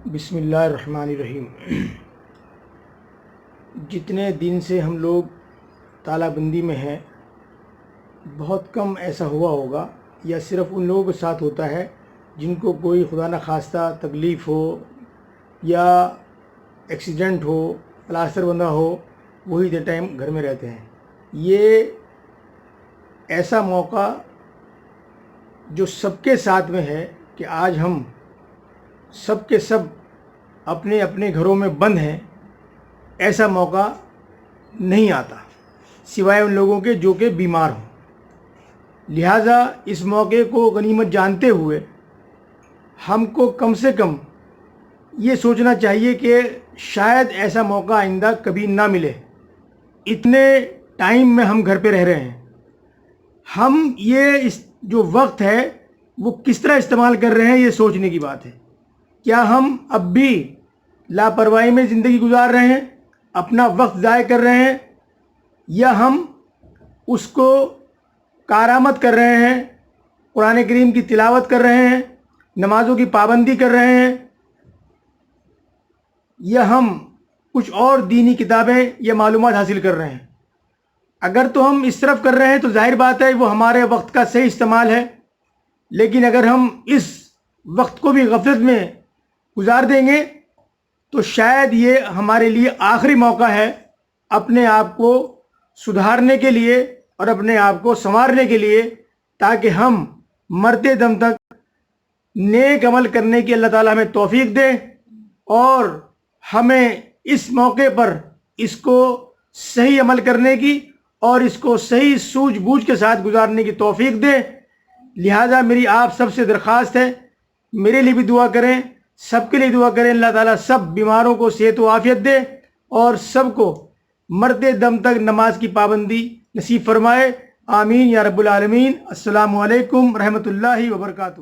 بسم اللہ الرحمن الرحیم۔ جتنے دن سے ہم لوگ تالہ بندی میں ہیں، بہت کم ایسا ہوا ہوگا یا صرف ان لوگوں کے ساتھ ہوتا ہے جن کو کوئی خدا نخواستہ تکلیف ہو یا ایکسیڈنٹ ہو، پلاسٹر بندھا ہو، وہی دے ٹائم گھر میں رہتے ہیں۔ یہ ایسا موقع جو سب کے ساتھ میں ہے کہ آج ہم سب کے سب اپنے اپنے گھروں میں بند ہیں، ایسا موقع نہیں آتا سوائے ان لوگوں کے جو کہ بیمار ہوں۔ لہٰذا اس موقع کو غنیمت جانتے ہوئے ہم کو کم سے کم یہ سوچنا چاہیے کہ شاید ایسا موقع آئندہ کبھی نہ ملے۔ اتنے ٹائم میں ہم گھر پہ رہ رہے ہیں، ہم یہ جو وقت ہے وہ کس طرح استعمال کر رہے ہیں، یہ سوچنے کی بات ہے۔ کیا ہم اب بھی لاپرواہی میں زندگی گزار رہے ہیں، اپنا وقت ضائع کر رہے ہیں، یا ہم اس کو کارآمد کر رہے ہیں، قرآن کریم کی تلاوت کر رہے ہیں، نمازوں کی پابندی کر رہے ہیں، یا ہم کچھ اور دینی کتابیں یا معلومات حاصل کر رہے ہیں؟ اگر تو ہم اس طرف کر رہے ہیں تو ظاہر بات ہے وہ ہمارے وقت کا صحیح استعمال ہے، لیکن اگر ہم اس وقت کو بھی غفلت میں گزار دیں گے تو شاید یہ ہمارے لیے آخری موقع ہے اپنے آپ کو سدھارنے کے لیے اور اپنے آپ کو سنوارنے کے لیے، تاکہ ہم مرتے دم تک نیک عمل کرنے کی اللہ تعالیٰ ہمیں توفیق دے، اور ہمیں اس موقع پر اس کو صحیح عمل کرنے کی اور اس کو صحیح سوجھ بوجھ کے ساتھ گزارنے کی توفیق دے۔ لہٰذا میری آپ سب سے درخواست ہے، میرے لیے بھی دعا کریں، سب کے لیے دعا کریں، اللہ تعالیٰ سب بیماروں کو صحت و عافیت دے اور سب کو مرتے دم تک نماز کی پابندی نصیب فرمائے۔ آمین یا رب العالمین۔ السلام علیکم ورحمۃ اللہ وبرکاتہ۔